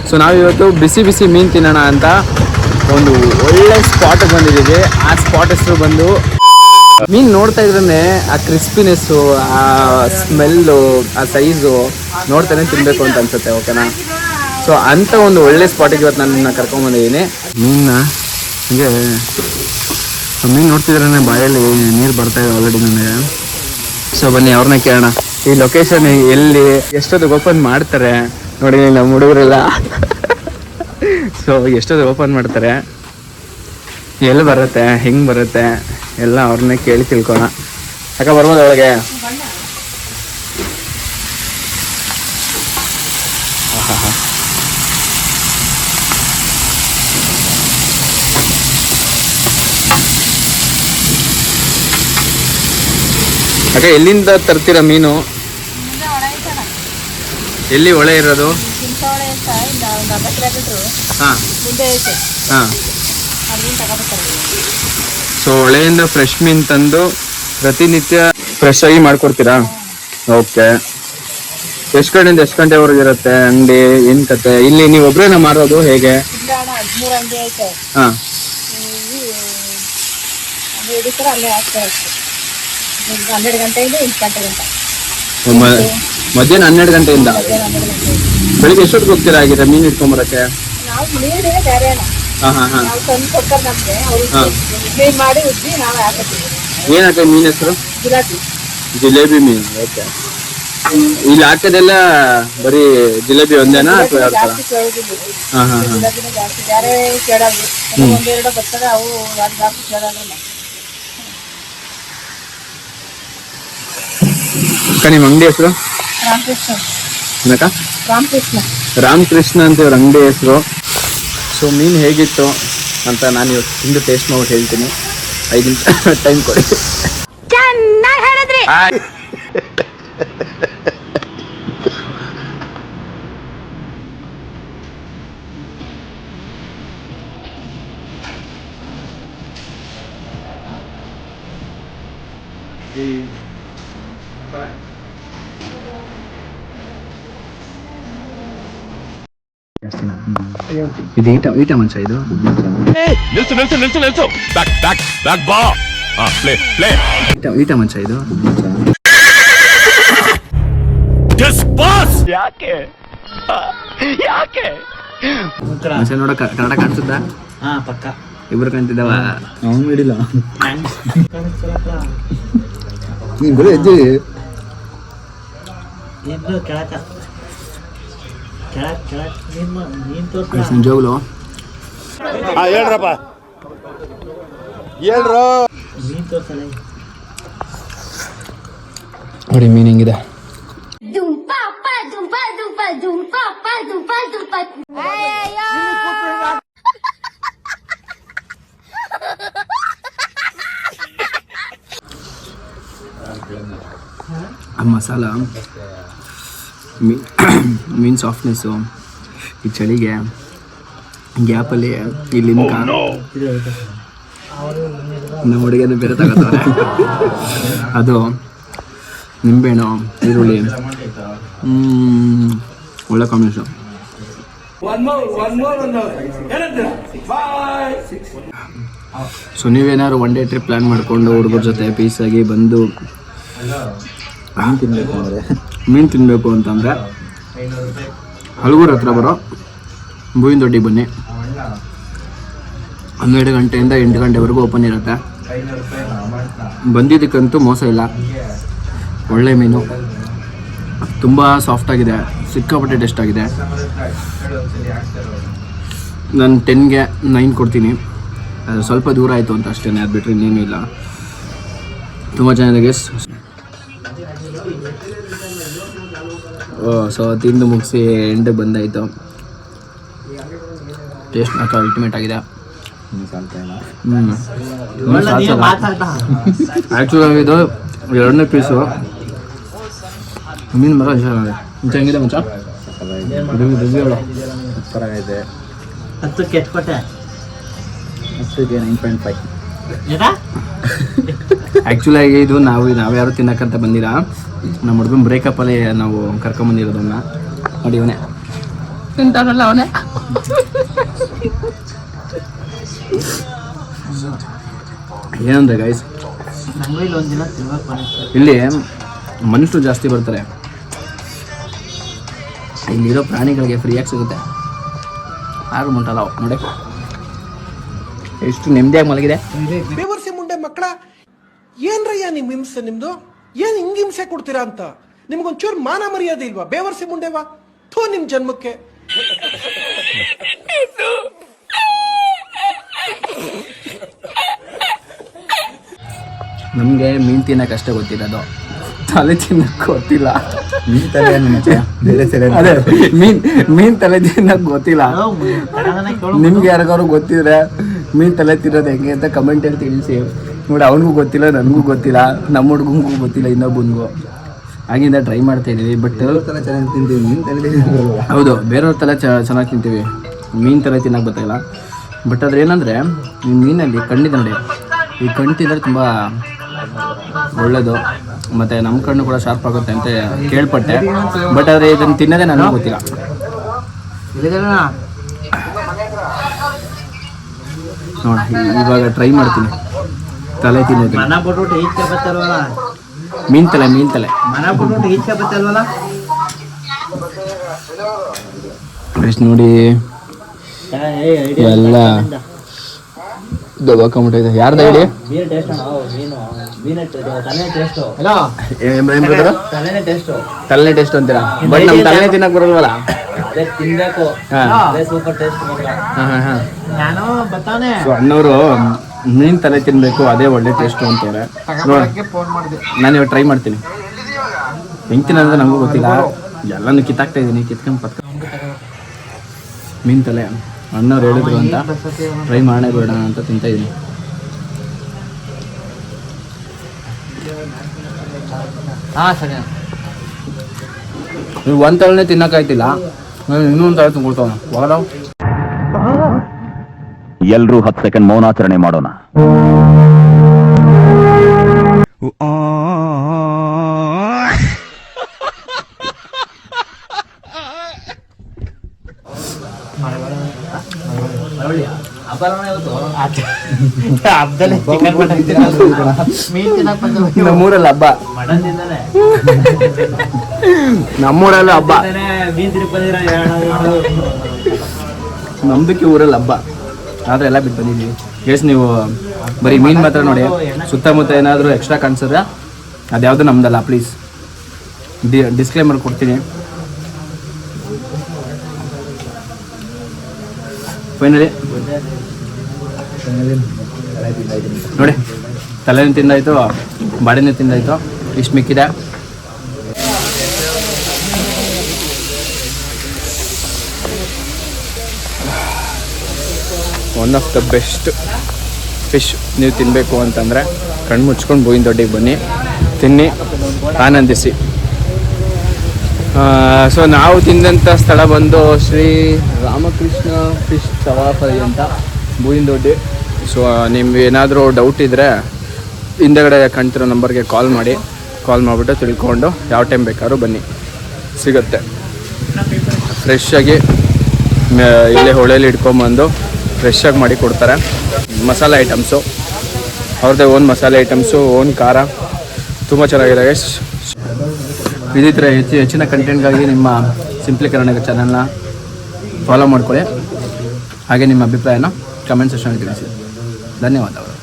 So ನಾವಿವತ್ತು ಬಿಸಿ ಬಿಸಿ ಮೀನು ತಿನ್ನೋಣ ಅಂತ ಒಂದು ಒಳ್ಳೆ ಸ್ಪಾಟಿಗೆ ಬಂದಿದ್ದೀವಿ. ಆ ಸ್ಪಾಟ್ ಹೆಸರು ಬಂದು ಮೀನು ನೋಡ್ತಾ ಇದ್ರೆ ಆ ಕ್ರಿಸ್ಪಿನೆಸ್ಸು, ಆ ಸ್ಮೆಲ್ಲು, ಆ ಸೈಜು ನೋಡ್ತಾನೆ ತಿನ್ನಬೇಕು ಅಂತ ಅನ್ಸುತ್ತೆ. ಓಕೆನಾ? ಸೊ ಅಂಥ ಒಂದು ಒಳ್ಳೆ ಸ್ಪಾಟಿಗೆ ಇವತ್ತು ನಾನು ನಿಮ್ಮನ್ನ ಕರ್ಕೊಂಡ್ಬಂದಿದ್ದೀನಿ. ಮೀನನ್ನ ಹೀಗೆ ಮೀನು ನೋಡ್ತಿದ್ರೆ ಬಾಯಲ್ಲಿ ನೀರು ಬರ್ತಾ ಇದೆ ಆಲ್ರೆಡಿ ನನಗೆ. ಸೊ ಬನ್ನಿ ಅವ್ರನ್ನ ಕೇಳೋಣ, ಈ ಲೊಕೇಶನ್ ಎಲ್ಲಿ, ಎಷ್ಟೊತ್ತಿಗೆ ಓಪನ್ ಮಾಡ್ತಾರೆ ನೋಡಿ ನಮ್ಮ ಹುಡುಗರೆಲ್ಲ. ಸೊ ಎಷ್ಟೊತ್ತಿಗೆ ಓಪನ್ ಮಾಡ್ತಾರೆ, ಎಲ್ಲಿ ಬರುತ್ತೆ, ಹೆಂಗೆ ಬರುತ್ತೆ ಎಲ್ಲ ಅವ್ರನ್ನೇ ಕೇಳಿ ತಿಳ್ಕೋಣ. ಅಕ್ಕ ಬರ್ಬೋದು ಒಳಗೆ? ಅಕ್ಕ ಎಲ್ಲಿಂದ ತರ್ತೀರಾ ಮೀನು? ಎಲ್ಲಿ ಹೊಳೆ ಇರೋದು? ಹಾಂ ಹಾಂ. ಸೊ ಹೊಳೆಯಿಂದ ಫ್ರೆಶ್ ಮೀನು ತಂದು ಪ್ರತಿನಿತ್ಯ ಫ್ರೆಶ್ ಆಗಿ ಮಾಡ್ಕೊಡ್ತೀರಾ? ಓಕೆ. ಎಷ್ಟು ಗಂಟೆಯಿಂದ ಎಷ್ಟು ಗಂಟೆವರೆಗೆ ಇರುತ್ತೆ ಅಂಗಡಿ? ಏನು ಕತೆ? ಇಲ್ಲಿ ನೀವು ಒಬ್ಬರೇನ ಮಾರೋದು ಹೇಗೆ? ಹಾಂ. ಮಧ್ಯಾಹ್ನ 12 ಗಂಟೆಯಿಂದ ಬೆಳಿಗ್ಗೆ ಎಷ್ಟೊತ್ತಿಗೆ ಹೋಗ್ತೀರಾ ಆಗಿದೆ ಮೀನು ಇಟ್ಕೊಂಬರಕ್ಕೆ? ಏನಕ್ಕೆ ಮೀನು ಹೆಸರು? ಜಿಲೇಬಿ ಮೀನು. ಓಕೆ. ಇಲ್ಲಿ ಹಾಕೋದೆಲ್ಲ ಬರೀ ಜಿಲೇಬಿ ಒಂದೇನಾ ಅಥವಾ ಯಾವ ಥರ? ಹಾಂ ಹಾಂ ಹಾಂ. ಅಕ್ಕ ನಿಮ್ಮ ಅಂಗಡಿ ಹೆಸರು? ಏನಕ್ಕ? ರಾಮಕೃಷ್ಣ ಅಂತ ಇವ್ರ ಅಂಗಡಿ ಹೆಸರು. ಸೊ ಮೀನು ಹೇಗಿತ್ತು ಅಂತ ನಾನು ಇವತ್ತು ತಿಂದು ಟೇಸ್ಟ್ ಮಾಡ್ಬಿಟ್ಟು ಹೇಳ್ತೀನಿ. 5 ನಿಮಿಷ ಟೈಮ್ ಕೊಡಿ. ಚೆನ್ನಾಗಿ ಹೇಳಿದ್ರಿ. ಇದು ಈಟ ಮಂಚ. ಇದು ಈಟ ಮಂಚ. ಇದು ಯಾಕೆ ನೋಡ ಕನ್ನಡ ಕಾಣಿಸುತ್ತ? ಪಕ್ಕ ಇಬ್ರು ಕಾಣ್ತಿದ್ದಾವ. ಅವನು ಹಿಡಿಲ್ಲ ನಿಜವಾಗ್ಲು. ಹೇಳ್ರಪ್ಪ ಹೇಳ್ರು. ನೋಡಿ ಮೀನು ಹೆಂಗಿದೆ. ಆ ಮಸಾಲ, ಮೀನು ಸಾಫ್ಟ್ನೆಸ್ಸು, ಈ ಚಳಿಗೆ ಗ್ಯಾಪಲ್ಲಿ ಈ ಲಿಮ್ಕ ನಮ್ಮ ಹುಡುಗಿಯನ್ನು ಬೇರೆ ತಗೋತಾರೆ. ಅದು ನಿಂಬೆಹಣ್ಣು, ಈರುಳ್ಳಿ, ಒಳ್ಳೆ ಕಾಂಬಿನೇಷನ್. ಸೊ ನೀವೇನಾದ್ರು ಒನ್ ಡೇ ಟ್ರಿಪ್ ಪ್ಲ್ಯಾನ್ ಮಾಡಿಕೊಂಡು ಹುಡುಗರ ಜೊತೆ ಪೀಸಾಗಿ ಬಂದು ಮೀನು ತಿನ್ನಬೇಕು ಅಂತಂದರೆ ಹಲಗೂರು ಹತ್ರ ಬರೋ ಬೂವಿನ ದೊಡ್ಡಿಗೆ ಬನ್ನಿ. 12 ಗಂಟೆಯಿಂದ 8 ಗಂಟೆವರೆಗೂ ಓಪನ್ ಇರುತ್ತೆ. ಬಂದಿದ್ದಕ್ಕಂತೂ ಮೋಸ ಇಲ್ಲ. ಒಳ್ಳೆ ಮೀನು, ತುಂಬ ಸಾಫ್ಟಾಗಿದೆ, ಸಿಕ್ಕಾಪಟ್ಟೆ ಟೇಸ್ಟ್ ಆಗಿದೆ. ನಾನು 10ಗೆ 9 ಕೊಡ್ತೀನಿ. ಸ್ವಲ್ಪ ದೂರ ಆಯಿತು ಅಂತ ಅಷ್ಟೇ, ಅದು ಬಿಟ್ಟರೆ ಇನ್ನೇನು ಇಲ್ಲ. ತುಂಬ ಚೆನ್ನಾಗಿದೆ. ಸೊ ತಿಂದು ಮುಗಿಸಿ ಎಂಡಿಗೆ ಬಂದಾಯಿತು. ಟೇಸ್ಟ್ ಮಾತ್ರ ಅಲ್ಟಿಮೇಟ್ ಆಗಿದೆ. ಆ್ಯಕ್ಚುಲಾಗಿ ಇದು 2ನೇ ಪೀಸು ಮೀನು ಮರ ಚೆನ್ನಾಗಿದೆ ಮುಂಚೆ. ಇದೆ 10ಕ್ಕೆ ಎಷ್ಟು ಕೊಟ್ಟೆ? 10ಗೆ 9.5. ಆ್ಯಕ್ಚುಲಾಗಿ ಇದು ನಾವು ಯಾರು ತಿನ್ನಕ್ಕಂತ ಬಂದಿಲ್ಲ. ನಮ್ಮ ಹುಡುಗನ ಬ್ರೇಕಪ್ಪಲ್ಲಿ ನಾವು ಕರ್ಕೊಂಬಂದಿರೋದನ್ನ ನೋಡಿ. ಇವನೇ ತಿಂತಾನಲ್ಲ ಅವನೇ. ಏನಂದ್ರೆ ಗೈಸ್, ಇಲ್ಲಿ ಮನುಷ್ಯರು ಜಾಸ್ತಿ ಬರ್ತಾರೆ, ಇಲ್ಲಿರೋ ಪ್ರಾಣಿಗಳಿಗೆ ಫ್ರೀಯಾಗಿ ಸಿಗುತ್ತೆ. ಆರು ಮುಂಟಲ್ಲ ನೋಡಿ ಎಷ್ಟು ನೆಮ್ಮದಿಯಾಗಿ ಮಲಗಿದೆ. ಬೇವರ್ಸಿ ಮುಂಡೆ ಮಕ್ಕಳ, ಏನ್ರಯ್ಯ ನಿಮ್ ಹಿಂಸೆ ನಿಮ್ದು? ಏನ್ ಹಿಂಗ್ ಹಿಂಸೆ ಕೊಡ್ತೀರಾ ಅಂತ ನಿಮ್ಗೊಂಚೂರು ಮಾನ ಮರ್ಯಾದೆ ಇಲ್ವಾ? ಬೇವರ್ಸಿ ಮುಂಡೆವಾ ಥೋ ನಿಮ್ ಜನ್ಮಕ್ಕೆ. ನಮಗೆ ಮೀನು ತಿನ್ನಕ್ಕೆ ಅಷ್ಟೇ ಗೊತ್ತಿರೋದು, ತಲೆ ತಿನ್ನಕ್ಕೆ ಗೊತ್ತಿಲ್ಲ. ಅದೇ ಮೀನ್ ತಲೆ ತಿನ್ನಕ್ ಗೊತ್ತಿಲ್ಲ. ನಿಮ್ಗೆ ಯಾರಿಗಾರು ಗೊತ್ತಿದ್ರೆ ಮೀನ್ ತಲೆ ತಿನ್ನೋದು ಹೆಂಗೆ ಅಂತ ಕಮೆಂಟಲ್ಲಿ ತಿಳಿಸಿ. ನೋಡಿ, ಅವನಿಗೂ ಗೊತ್ತಿಲ್ಲ, ನನಗೂ ಗೊತ್ತಿಲ್ಲ, ನಮ್ಮ ಹುಡುಗಂಗೂ ಗೊತ್ತಿಲ್ಲ, ಇನ್ನೊಬ್ಬನಿಗೂ. ಆಗಿಂದ ಟ್ರೈ ಮಾಡ್ತಾ ಇದೀವಿ. ಬಟ್ ಚೆನ್ನಾಗಿ ತಿಂತೀವಿ, ಮೀನು ತಲೆ. ಹೌದು, ಬೇರೆಯವ್ರ ತಲೆ ಚೆನ್ನಾಗಿ ತಿಂತೀವಿ, ಮೀನು ತಲೆ ತಿನ್ನಕ್ಕೆ ಗೊತ್ತಾಗಿಲ್ಲ. ಬಟ್ ಅದ್ರ ಏನಂದರೆ, ಈ ಮೀನಲ್ಲಿ ಕಣ್ಣಿದೆ ನೋಡಿ, ಈ ಕಣ್ಣು ತಿಂದರೆ ತುಂಬ ಒಳ್ಳೆಯದು, ಮತ್ತು ನಮ್ಮ ಕಣ್ಣು ಕೂಡ ಶಾರ್ಪ್ ಆಗುತ್ತೆ ಅಂತ ಕೇಳ್ಪಟ್ಟೆ. ಬಟ್ ಆದರೆ ಇದನ್ನು ತಿನ್ನೋದೇ ನನಗೆ ಗೊತ್ತಿಲ್ಲ. ನೋಡಿ, ಇವಾಗ ಟ್ರೈ ಮಾಡ್ತೀನಿ ತಲೆ ತಿನ್ನೋದು. ಮೀನು ತಲೆ ಎಷ್ಟು ನೋಡಿ ಎಲ್ಲ ದಬಾಕೊಂಬಿಟ್ಟಿದೆ. ಯಾರ್ದು ಐಡಿ? ತಲೆನೇ ಟೇಸ್ಟ್ ಅಂತೀರಾ? ಬಟ್ ನಮ್ ತಲೆನೇ ತಿನ್ನಕ್ ಬರಲ್ವಲ್ಲ. ಅಣ್ಣವರು ಮೀನ್ ತಲೆ ತಿನ್ಬೇಕು, ಅದೇ ಒಳ್ಳೆ ಟೇಸ್ಟು ಅಂತಾರೆ. ನಾನು ಇವಾಗ ಟ್ರೈ ಮಾಡ್ತೀನಿ. ಹೆಂಗ್ ತಿನ್ನೋದು ನಮಗೂ ಗೊತ್ತಿಲ್ಲ, ಎಲ್ಲಾನು ಕಿತ್ತಾಕ್ತಾ ಇದೀನಿ, ಕಿತ್ಕೊಂಡ್ ಮೀನ್ ತಲೆ ಅಣ್ಣವ್ರು ಹೇಳಿದ್ರು ಅಂತ ಟ್ರೈ ಮಾಡೇ ಬೇಡ ಅಂತ ತಿಂತಾ ಇದೀನಿ. ಒಂದ್ ತಲೆನೇ ತಿನ್ನಕ್ಕಾಯ್ತಿಲ್ಲ, ಇನ್ನೊಂದು ತಲೆ ತುಂಬಿಡ್ತಾವ. ಎಲ್ರೂ 10 ಸೆಕೆಂಡ್ ಮೌನಾಚರಣೆ ಮಾಡೋಣ. ನಮ್ಮೂರಲ್ಲಿ ಹಬ್ಬ, ನಮ್ಮೂರಲ್ಲಿ ಹಬ್ಬ, ನಮ್ದಕ್ಕೆ ಊರಲ್ಲಿ ಹಬ್ಬ, ಆದ್ರೆ ಎಲ್ಲ ಬಿಟ್ಟು ಬಂದಿದ್ದೀವಿ. ಎಸ್ ನೀವು ಬರೀ ಮೀನು ಮಾತ್ರ ನೋಡಿ, ಸುತ್ತಮುತ್ತ ಏನಾದರೂ ಎಕ್ಸ್ಟ್ರಾ ಕಾಣಿಸಿದ್ರೆ ಅದ್ಯಾವುದು ನಮ್ದಲ್ಲ. ಪ್ಲೀಸ್ ಡಿಸ್ಕ್ಲೇಮರ್ ಕೊಡ್ತೀನಿ. ಫೈನಲಿ ನೋಡಿ, ತಲೆನೂ ತಿಂದಾಯ್ತು, ಬಾಡಿನೂ ತಿಂದಾಯ್ತು, ಇಷ್ಟು ಮಿಕ್ಕಿದೆ. One of the best fish. ನೀವು ತಿನ್ನಬೇಕು ಅಂತಂದರೆ ಕಣ್ಣು ಮುಚ್ಕೊಂಡು ಬೂವಿನದೊಡ್ಡಿಗೆ ಬನ್ನಿ, ತಿನ್ನಿ, ಆನಂದಿಸಿ. ಸೊ ನಾವು ತಿಂದಂಥ ಸ್ಥಳ ಬಂದು ಶ್ರೀ ರಾಮಕೃಷ್ಣ ಫಿಶ್ ಸವಾಫರಿ ಅಂತ, ಬೂವಿನದೊಡ್ಡಿ. ಸೊ ನಿಮ್ಗೆ ಏನಾದರೂ ಡೌಟ್ ಇದ್ದರೆ ಹಿಂದೆಗಡೆ ಕಾಣ್ತಿರೋ ನಂಬರ್ಗೆ ಕಾಲ್ ಮಾಡಿಬಿಟ್ಟು ತಿಳ್ಕೊಂಡು ಯಾವ ಟೈಮ್ ಬೇಕಾದ್ರೂ ಬನ್ನಿ, ಸಿಗುತ್ತೆ. ಫ್ರೆಶ್ಶಾಗಿ ಇಲ್ಲೇ ಹೊಳೆಯಲ್ಲಿ ಇಟ್ಕೊಂಬಂದು ಫ್ರೆಶ್ಶಾಗಿ ಮಾಡಿ ಕೊಡ್ತಾರೆ. ಮಸಾಲೆ ಐಟಮ್ಸು ಅವ್ರದ್ದೇ ಓನ್ ಮಸಾಲೆ ಐಟಮ್ಸು, ಓನ್ ಖಾರ, ತುಂಬ ಚೆನ್ನಾಗಿದೆ ಗೈಸ್. ಇದೇ ಥರ ಹೆಚ್ಚಿನ ಕಂಟೆಂಟ್ಗಾಗಿ ನಿಮ್ಮ ಸಿಂಪ್ಲಿ ಕರ್ನಾಟಕ ಚಾನಲ್ನ ಫಾಲೋ ಮಾಡ್ಕೊಳ್ಳಿ. ಹಾಗೆ ನಿಮ್ಮ ಅಭಿಪ್ರಾಯನ ಕಮೆಂಟ್ ಸೆಕ್ಷನ್ ತಿಳಿಸಿ. ಧನ್ಯವಾದಗಳು.